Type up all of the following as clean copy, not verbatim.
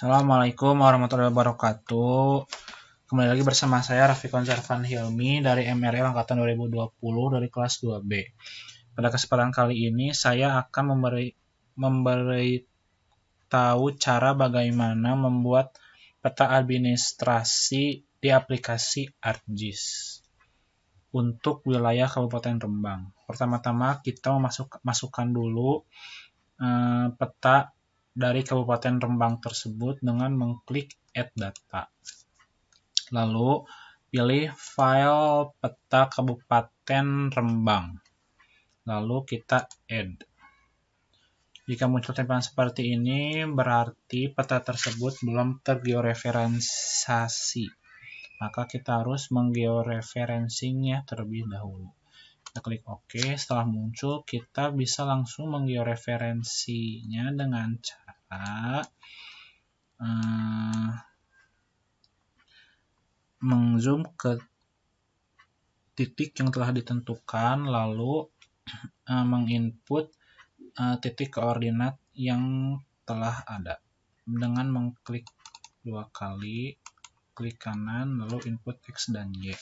Assalamualaikum warahmatullahi wabarakatuh. Kembali lagi bersama saya Rafikon Zarfan Hilmi dari MRL Angkatan 2020 dari kelas 2B. Pada kesempatan kali ini saya akan memberi tahu cara bagaimana membuat peta administrasi di aplikasi ArcGIS untuk wilayah Kabupaten Rembang. Pertama-tama kita masukkan dulu peta dari Kabupaten Rembang tersebut dengan mengklik Add Data. Lalu pilih file peta Kabupaten Rembang. Lalu kita Add. Jika muncul tampilan seperti ini, berarti peta tersebut belum tergeoreferensiasi. Maka kita harus menggeoreferensinya terlebih dahulu. Kita klik OK. Setelah muncul, kita bisa langsung menggeoreferensinya dengan cara mengzoom ke titik yang telah ditentukan, lalu menginput titik koordinat yang telah ada dengan mengklik 2 kali, klik kanan, lalu input X dan Y.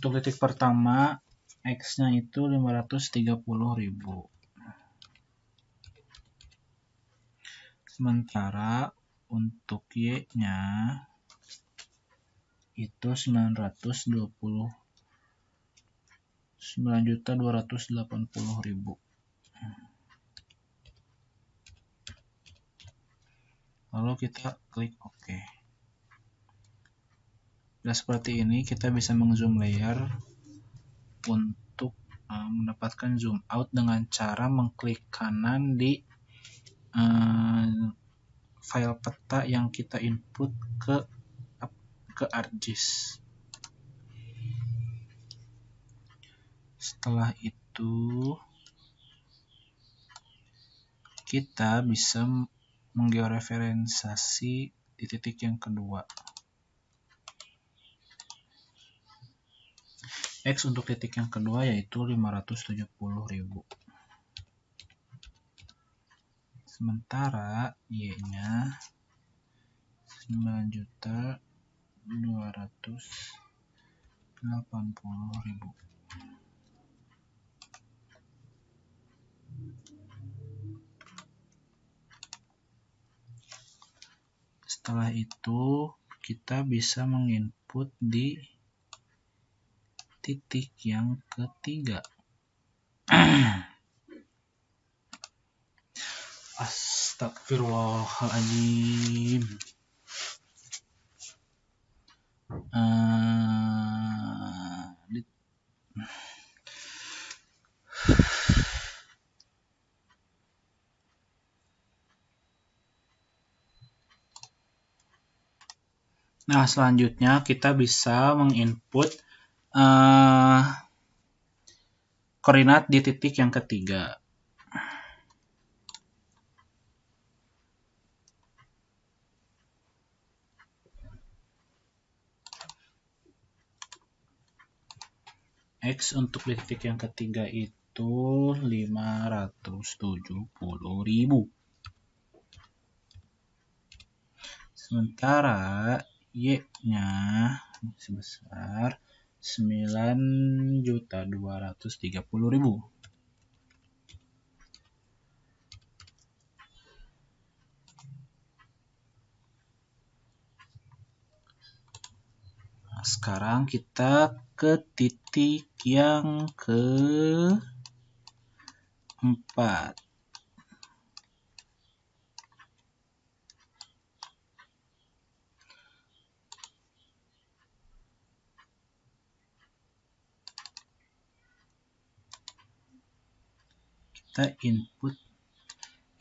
Untuk titik pertama, X-nya itu 530.000. Sementara untuk Y-nya itu 9.280.000. Lalu kita klik OK. Nah, seperti ini kita bisa mengzoom layer untuk mendapatkan zoom out dengan cara mengklik kanan di file peta yang kita input ke ArcGIS. Setelah itu kita bisa menggeoreferensiasi di titik yang kedua. X untuk titik yang kedua yaitu 570.000. Sementara Y-nya 9.280.000. Setelah itu kita bisa menginput di titik yang ketiga. Astagfirullahaladzim. Nah, selanjutnya kita bisa menginput koordinat di titik yang ketiga. X untuk di titik yang ketiga itu 570.000. Sementara Y-nya sebesar 9.230.000. Nah, sekarang kita ke titik yang keempat. Kita input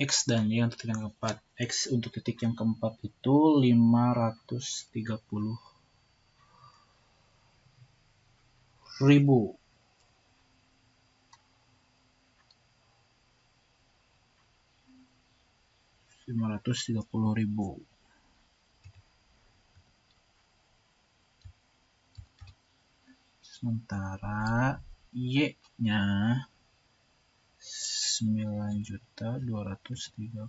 X dan Y untuk titik yang keempat. X untuk titik yang keempat itu 530.000. Sementara Y-nya 9.230.000.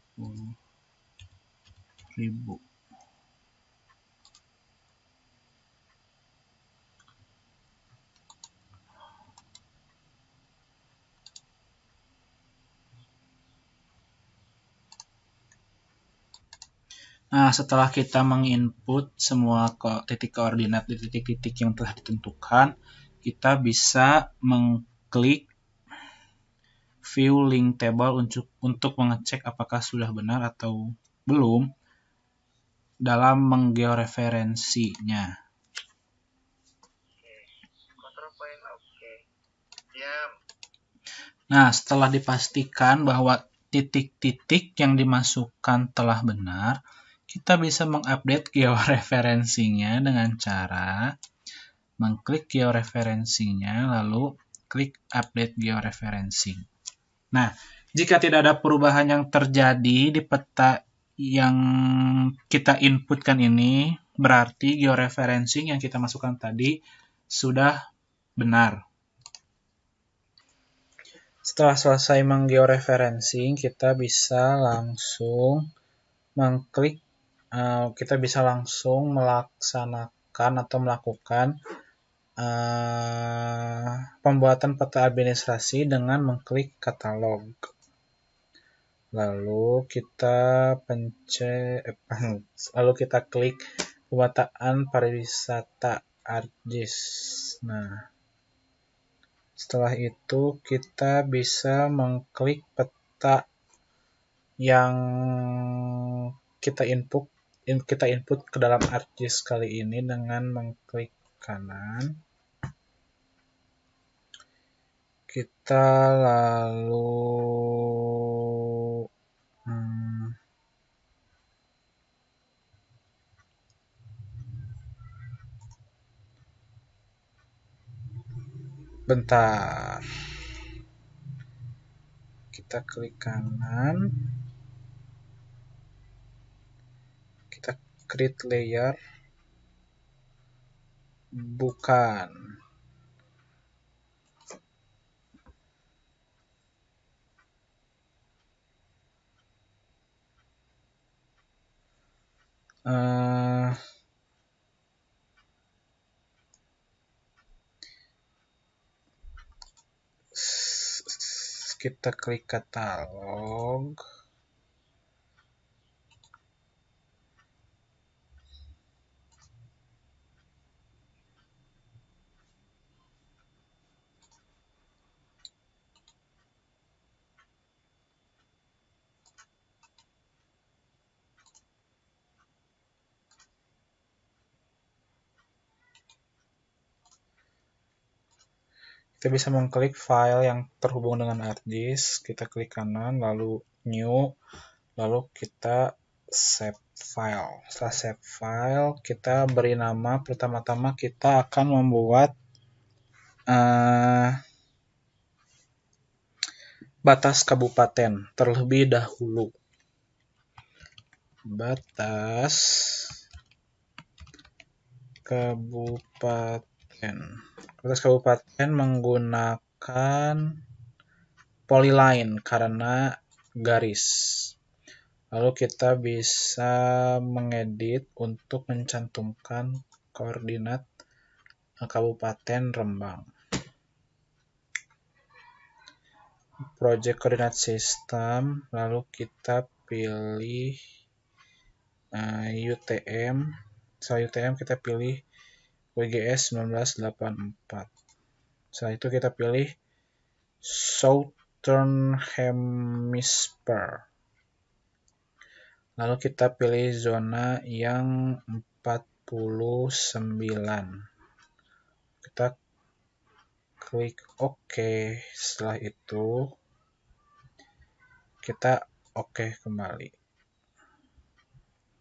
1000. Nah, setelah kita menginput semua titik koordinat di titik-titik yang telah ditentukan, kita bisa mengklik view link table untuk mengecek apakah sudah benar atau belum dalam menggeoreferensinya. Nah, setelah dipastikan bahwa titik-titik yang dimasukkan telah benar, kita bisa mengupdate georeferensinya dengan cara mengklik georeferensinya, lalu klik update georeferensi. Nah, jika tidak ada perubahan yang terjadi di peta yang kita inputkan ini, berarti georeferencing yang kita masukkan tadi sudah benar. Setelah selesai menggeoreferencing, kita bisa langsung mengklik, kita bisa langsung melaksanakan atau melakukan pembuatan peta administrasi dengan mengklik katalog. Lalu kita klik pemetaan pariwisata ArcGIS. Nah, setelah itu kita bisa mengklik peta yang kita input ke dalam ArcGIS kali ini dengan mengklik kanan. Kita lalu bentar. Kita klik kanan. Kita create layer. Bukan. Kita klik katalog. Kita bisa mengklik file yang terhubung dengan ArcGIS. Kita klik kanan, lalu new, lalu kita save file. Setelah save file, kita beri nama. Pertama-tama kita akan membuat batas kabupaten terlebih dahulu. Batas kabupaten. Batas kabupaten menggunakan polyline karena garis. Lalu kita bisa mengedit untuk mencantumkan koordinat Kabupaten Rembang. Project Coordinate System, lalu kita pilih UTM. Setelah UTM kita pilih WGS 1984. Setelah itu kita pilih Southern Hemisphere. Lalu kita pilih zona yang 49. Kita klik OK. Setelah itu kita OK kembali.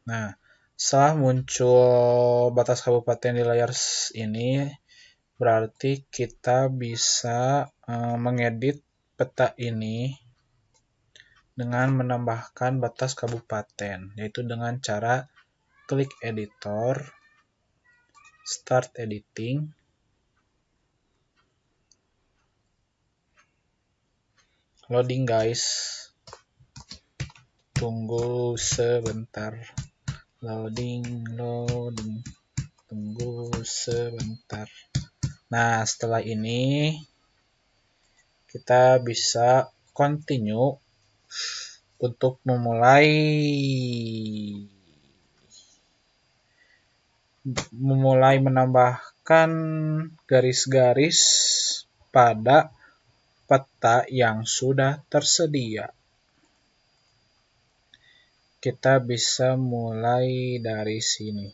Nah, setelah muncul batas kabupaten di layar ini, berarti kita bisa mengedit peta ini dengan menambahkan batas kabupaten, yaitu dengan cara klik editor, start editing, loading guys, tunggu sebentar. Loading. Tunggu sebentar. Nah, setelah ini kita bisa continue untuk memulai menambahkan garis-garis pada peta yang sudah tersedia. Kita bisa mulai dari sini.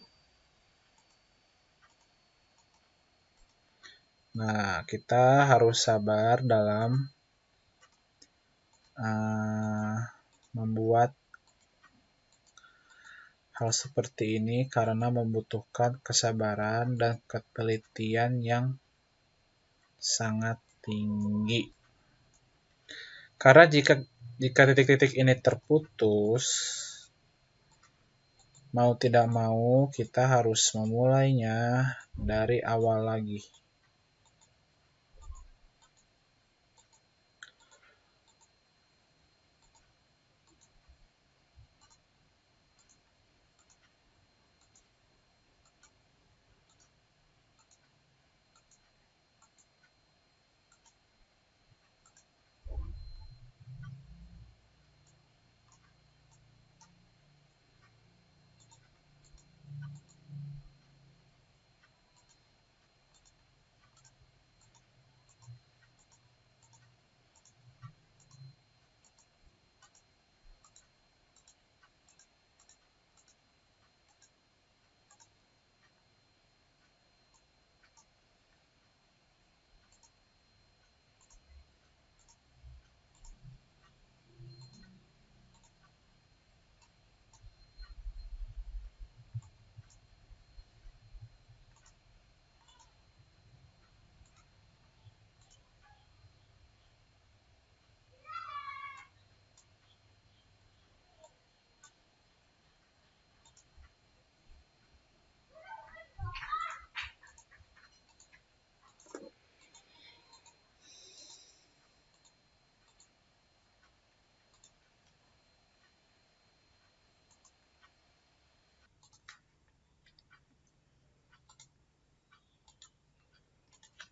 Nah, kita harus sabar dalam membuat hal seperti ini karena membutuhkan kesabaran dan ketelitian yang sangat tinggi. Karena jika titik-titik ini terputus, mau tidak mau kita harus memulainya dari awal lagi.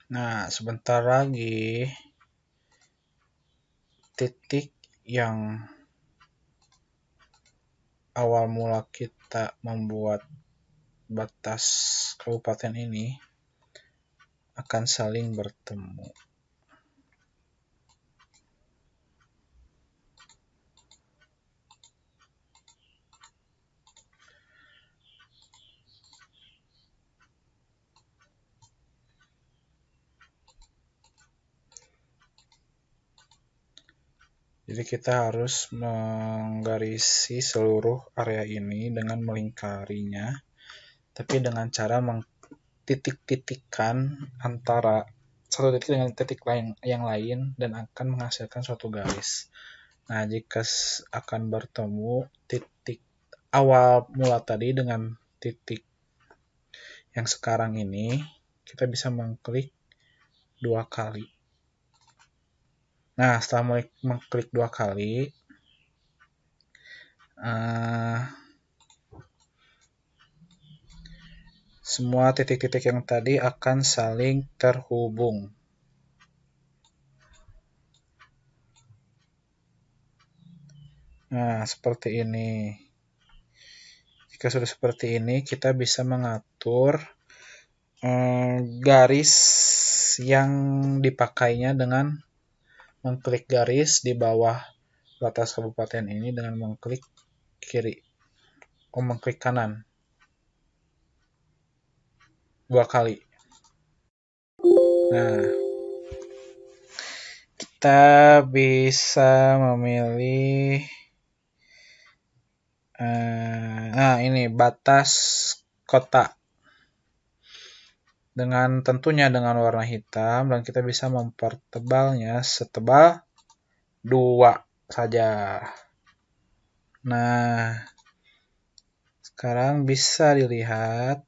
Nah, sebentar lagi titik yang awal mula kita membuat batas kabupaten ini akan saling bertemu. Jadi kita harus menggarisi seluruh area ini dengan melingkarinya, tapi dengan cara mengtitik-titikkan antara satu titik dengan titik lain yang lain dan akan menghasilkan suatu garis. Nah, jika akan bertemu titik awal mula tadi dengan titik yang sekarang ini, kita bisa mengklik 2 kali. Nah, setelah mengklik 2 kali, semua titik-titik yang tadi akan saling terhubung. Nah, seperti ini. Jika sudah seperti ini, kita bisa mengatur garis yang dipakainya dengan mengklik garis di bawah batas kabupaten ini dengan mengklik mengklik kanan 2 kali. Nah, kita bisa memilih ini batas kota tentunya dengan warna hitam, dan kita bisa mempertebalnya setebal 2 saja. Nah, sekarang bisa dilihat.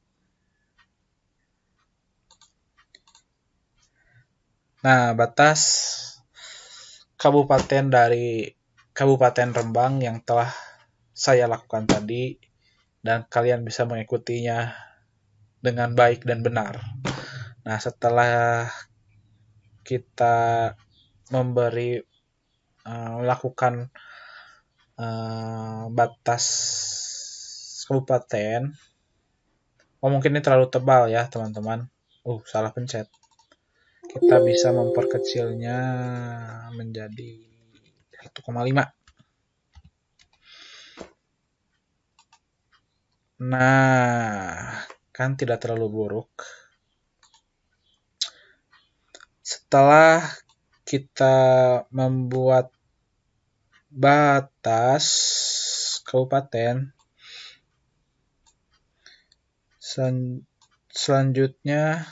Nah, batas kabupaten dari Kabupaten Rembang yang telah saya lakukan tadi dan kalian bisa mengikutinya dengan baik dan benar. Nah, setelah kita melakukan batas kabupaten, mungkin ini terlalu tebal ya teman-teman. Salah pencet. Kita bisa memperkecilnya menjadi 1,5. Nah, kan tidak terlalu buruk. Setelah kita membuat batas kabupaten, selanjutnya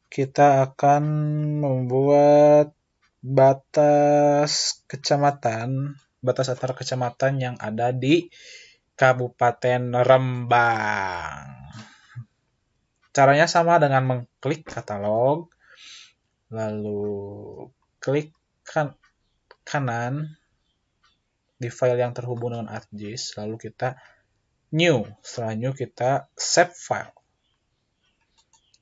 kita akan membuat batas kecamatan, batas antar kecamatan yang ada di Kabupaten Rembang. Caranya sama dengan mengklik katalog, lalu klik kanan di file yang terhubung dengan ArcGIS, lalu kita new. Setelah new kita save file.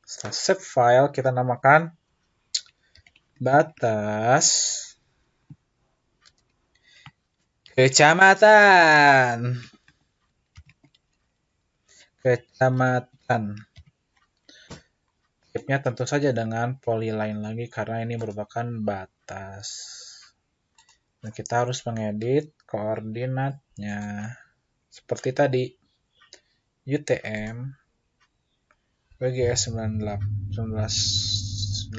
Setelah save file kita namakan batas kecamatan. Tipnya tentu saja dengan polyline lagi karena ini merupakan batas. Dan kita harus mengedit koordinatnya seperti tadi. UTM WGS 1984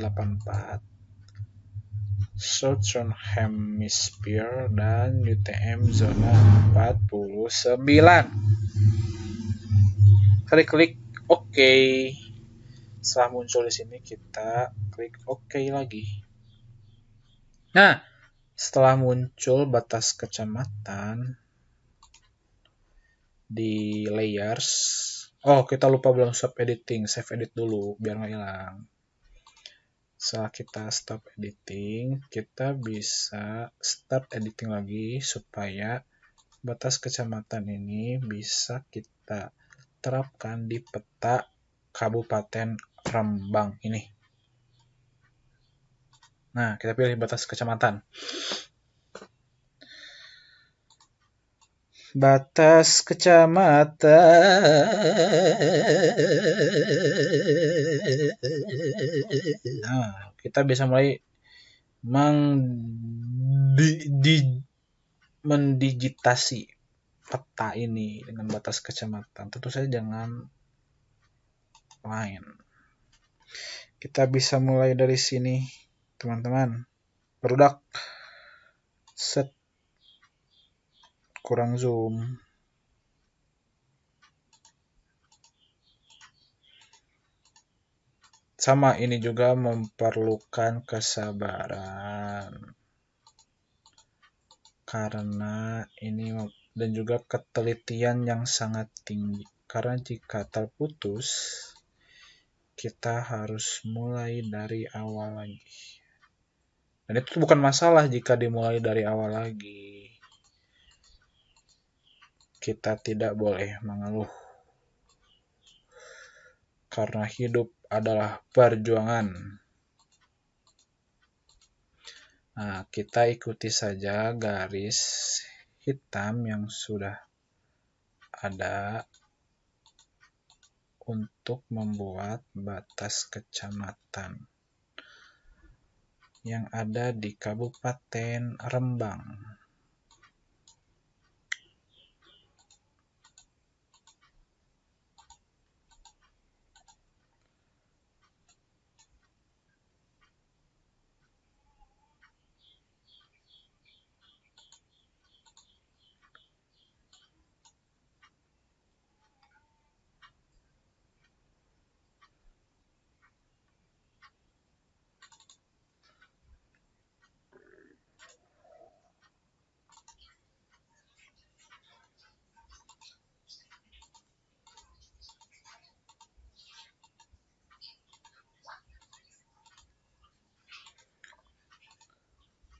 Southern Hemisphere dan UTM zona 49. Klik OK. Setelah muncul di sini kita klik OK lagi. Nah, setelah muncul batas kecamatan di layers, kita lupa belum stop editing, save edit dulu biar nggak hilang. Setelah kita stop editing, kita bisa start editing lagi supaya batas kecamatan ini bisa kita terapkan di peta Kabupaten Rembang ini. Nah, kita pilih batas kecamatan. Batas kecamatan. Nah, kita bisa mulai mendigitasi peta ini dengan batas kecamatan. Tentu saja jangan lain. Kita bisa mulai dari sini, teman-teman. Berudak. Set. Kurang zoom. Sama, ini juga memerlukan kesabaran. Karena ini dan juga ketelitian yang sangat tinggi. Karena jika terputus, kita harus mulai dari awal lagi. Dan itu bukan masalah jika dimulai dari awal lagi. Kita tidak boleh mengeluh. Karena hidup adalah perjuangan. Nah, kita ikuti saja garis hitam yang sudah ada untuk membuat batas kecamatan yang ada di Kabupaten Rembang.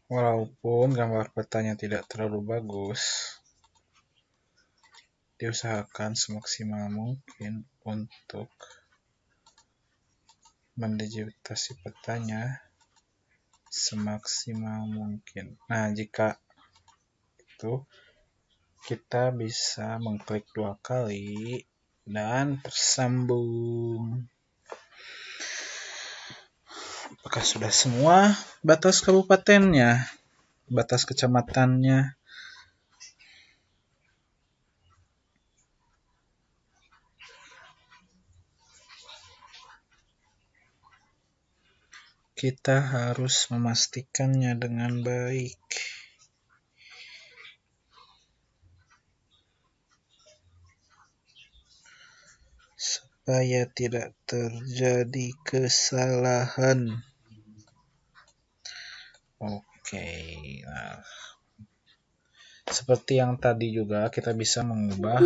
Walaupun gambar petanya tidak terlalu bagus, diusahakan semaksimal mungkin untuk mendigitasi petanya semaksimal mungkin. Nah, jika itu kita bisa mengklik 2 kali dan tersambung. Apakah sudah semua batas kabupatennya, batas kecamatannya? Kita harus memastikannya dengan baik. Supaya tidak terjadi kesalahan. Oke, nah, seperti yang tadi juga kita bisa mengubah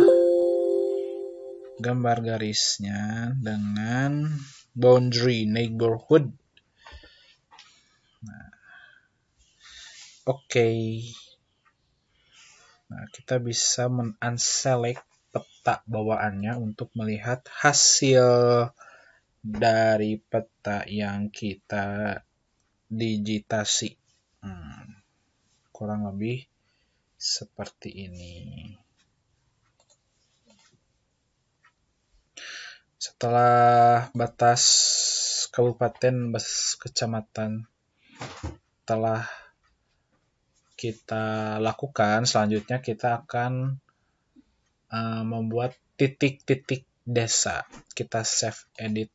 gambar garisnya dengan boundary neighborhood. Nah, oke. Nah, kita bisa men-unselect peta bawaannya untuk melihat hasil dari peta yang kita digitasi. Kurang lebih seperti ini. Setelah batas kabupaten, batas kecamatan telah kita lakukan, selanjutnya kita akan membuat titik-titik desa. Kita save edit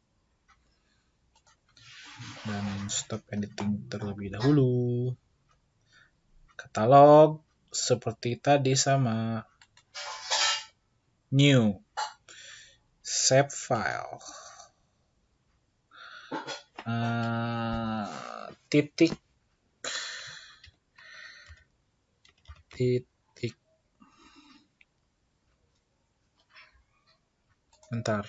dan stop editing terlebih dahulu. Katalog seperti tadi sama. New, save file, titik, bentar,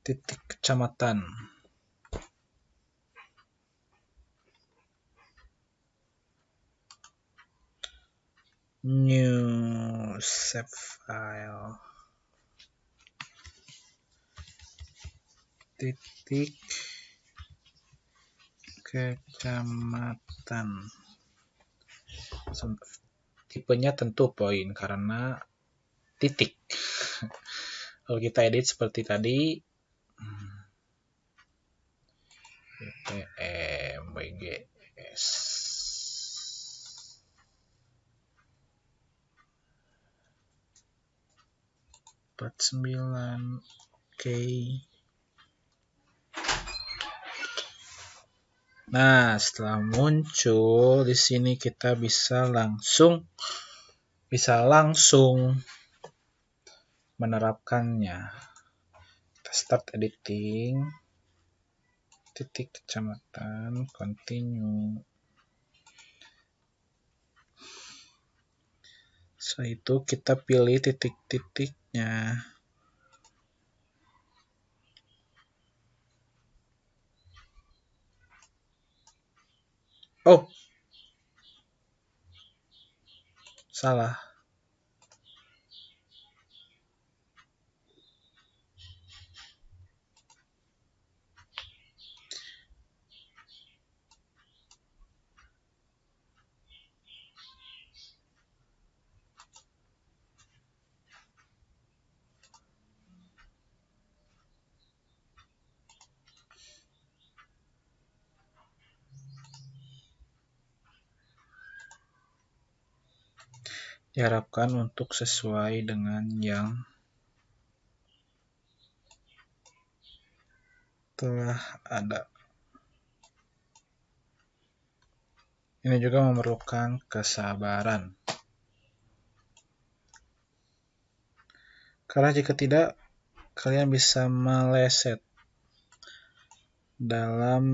titik kecamatan. New, save file, titik kecamatan. Tipenya tentu poin karena titik. Kalau kita edit seperti tadi, BGS 49, oke. Nah, setelah muncul di sini kita bisa langsung menerapkannya. Kita start editing, titik kecamatan, continue. Setelah itu kita pilih titik-titiknya. Oh, salah. Diharapkan untuk sesuai dengan yang telah ada. Ini juga memerlukan kesabaran. Karena jika tidak, kalian bisa meleset dalam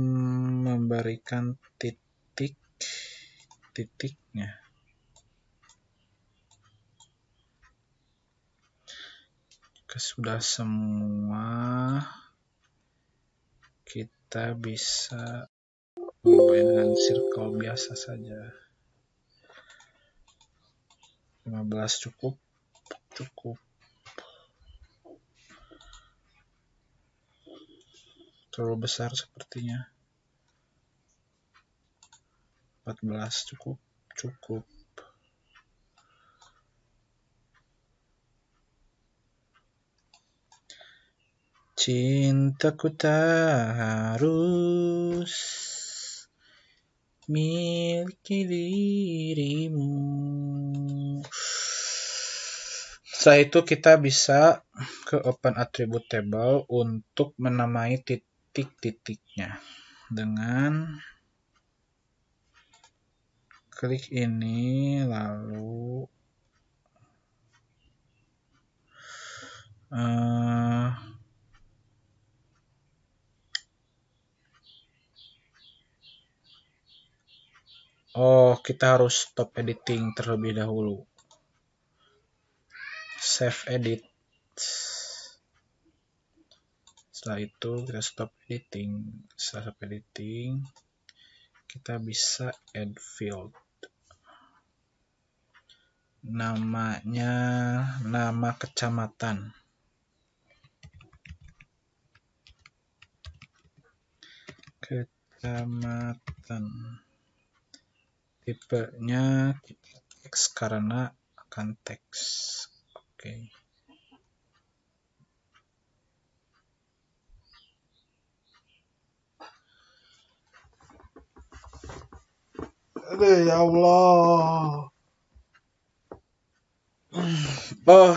memberikan titik-titiknya. Jika sudah semua, kita bisa Mulai dengan circle biasa saja. 15 cukup. Terlalu besar sepertinya. 14 cukup. Cintaku tak harus miliki dirimu. Setelah itu kita bisa ke open attribute table untuk menamai titik-titiknya dengan klik ini, lalu kita harus stop editing terlebih dahulu. Save edit. Setelah itu kita stop editing. Setelah stop editing, kita bisa add field. Namanya nama kecamatan. Tipenya teks karena akan teks. Oke. Aduh, ya Allah.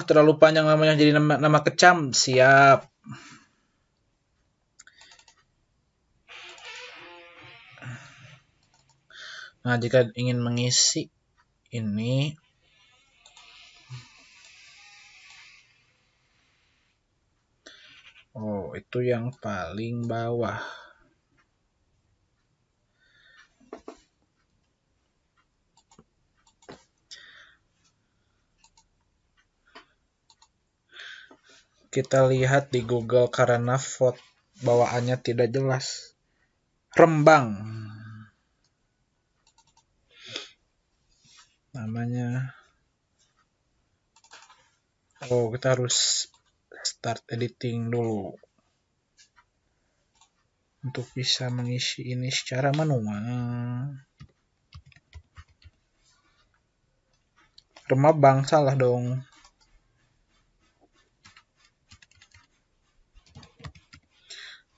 Terlalu panjang namanya jadi nama kecam. Siap. Nah, jika ingin mengisi ini, itu yang paling bawah. Kita lihat di Google karena font bawaannya tidak jelas. Rembang. Namanya. Kita harus start editing dulu. Untuk bisa mengisi ini secara manual. Remabang, salah dong.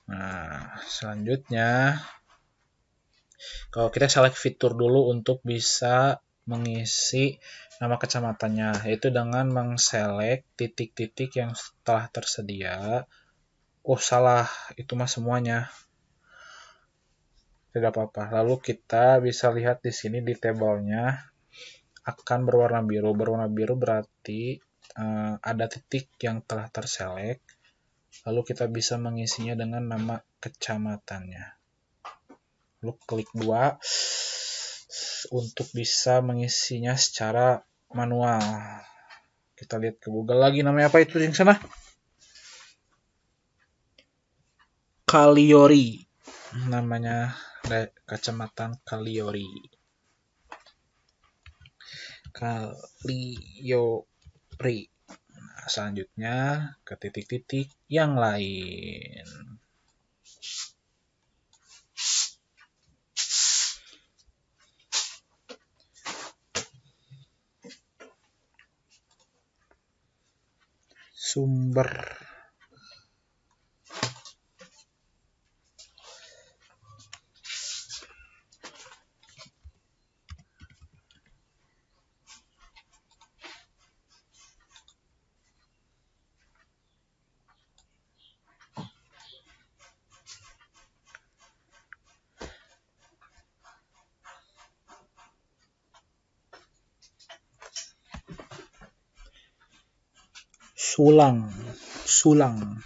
Nah, selanjutnya kalau kita select fitur dulu untuk bisa mengisi nama kecamatannya, yaitu dengan mengselect titik-titik yang telah tersedia. Salah, itu mah semuanya. Tidak apa-apa. Lalu kita bisa lihat di sini di tabelnya akan berwarna biru. Berwarna biru berarti ada titik yang telah terselect. Lalu kita bisa mengisinya dengan nama kecamatannya. Lalu klik 2 untuk bisa mengisinya secara manual. Kita lihat ke Google lagi, namanya apa itu yang sana? Kaliori. Namanya kecamatan Kaliori. Nah, selanjutnya ke titik-titik yang lain. Sumber. Sulang.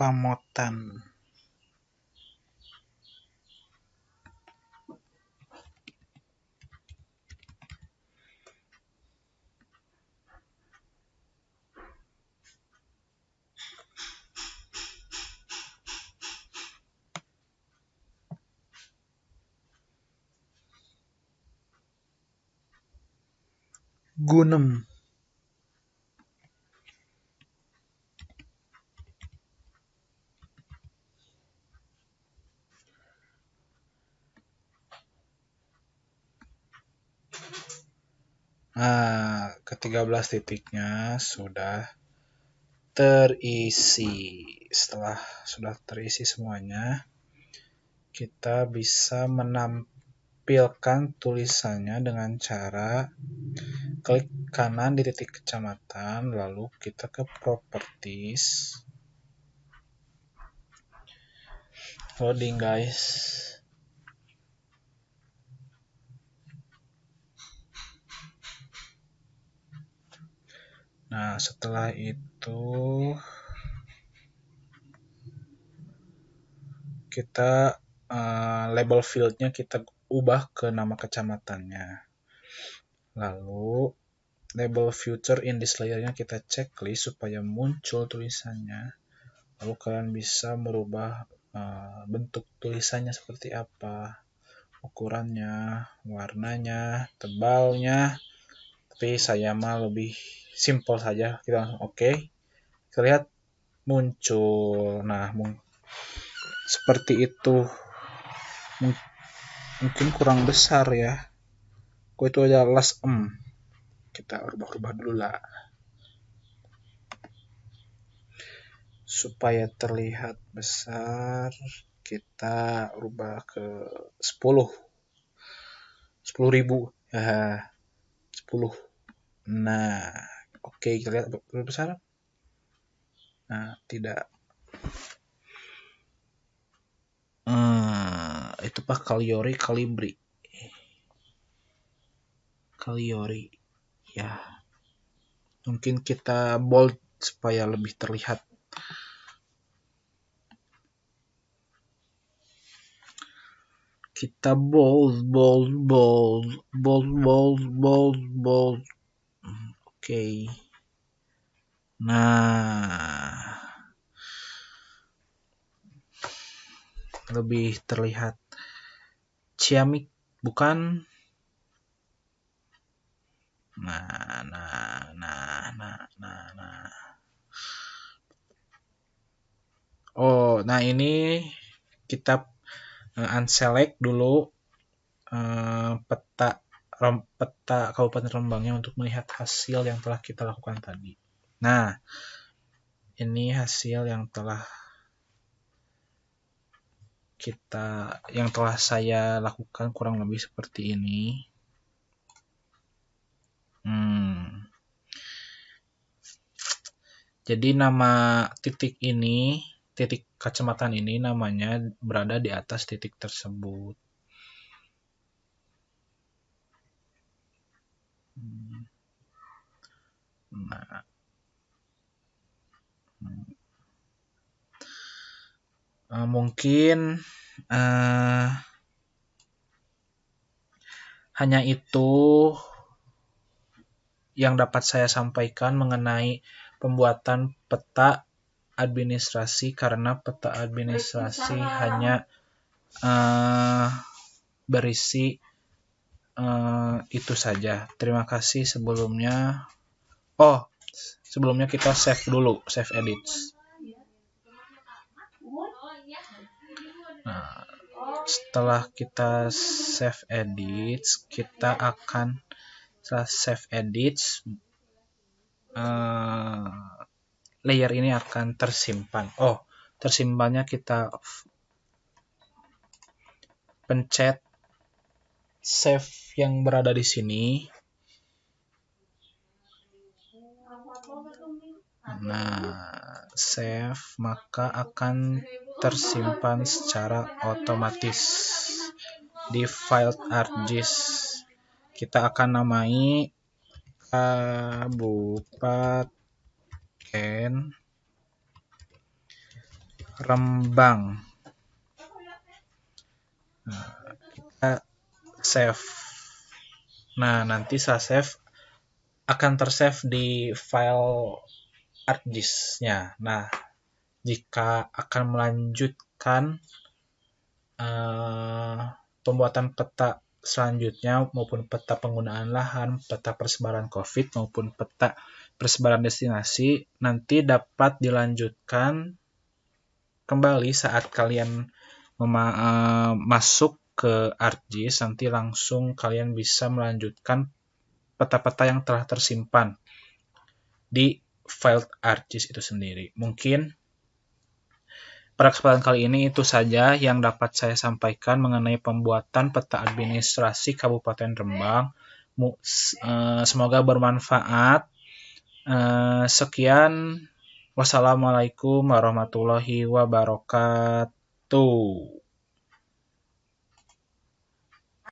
Pamotan. Gunem. Nah, ke-13 titiknya sudah terisi. Setelah sudah terisi semuanya, kita bisa menampilkan tulisannya dengan cara klik kanan di titik kecamatan, lalu kita ke properties. Loading guys. Nah, setelah itu kita label fieldnya kita ubah ke nama kecamatannya. Lalu label future in this layer-nya kita checklist supaya muncul tulisannya. Lalu kalian bisa merubah bentuk tulisannya seperti apa, ukurannya, warnanya, tebalnya. Tapi saya mah lebih simple saja. Kita langsung oke. Kita lihat muncul. Nah, seperti itu. Mungkin kurang besar ya. Itu aja last kita rubah-rubah dulu lah supaya terlihat besar. Kita rubah ke 10.000 ya, 10. Nah, oke, kita lihat lebih besar. Nah, tidak. Itu Pak Calibri ya. Mungkin kita bold supaya lebih terlihat. Kita bold. Oke. Nah, lebih terlihat ciamik, bukan? Nah. Oh, nah ini kita unselect dulu peta Kabupaten Rembangnya untuk melihat hasil yang telah kita lakukan tadi. Nah, ini hasil yang telah saya lakukan kurang lebih seperti ini. Jadi nama titik kacamatan ini namanya berada di atas titik tersebut. Nah, mungkin hanya itu yang dapat saya sampaikan mengenai pembuatan peta administrasi, karena peta administrasi hanya berisi itu saja. Terima kasih sebelumnya. Sebelumnya kita save dulu, save edits. Nah, setelah kita save edits, layer ini akan tersimpan. Tersimpannya kita pencet save yang berada di sini. Nah, save maka akan tersimpan secara otomatis di file ArcGIS. Kita akan namai Kabupaten Rembang. Nah, kita save. Nah, nanti saya save akan tersave di file ArcGIS-nya. Nah, jika akan melanjutkan pembuatan peta selanjutnya maupun peta penggunaan lahan, peta persebaran COVID maupun peta persebaran destinasi, nanti dapat dilanjutkan kembali saat kalian masuk ke ArcGIS. Nanti langsung kalian bisa melanjutkan peta-peta yang telah tersimpan di file ArcGIS itu sendiri. Mungkin pada kesempatan kali ini itu saja yang dapat saya sampaikan mengenai pembuatan peta administrasi Kabupaten Rembang. Semoga bermanfaat. Sekian. Wassalamualaikum warahmatullahi wabarakatuh.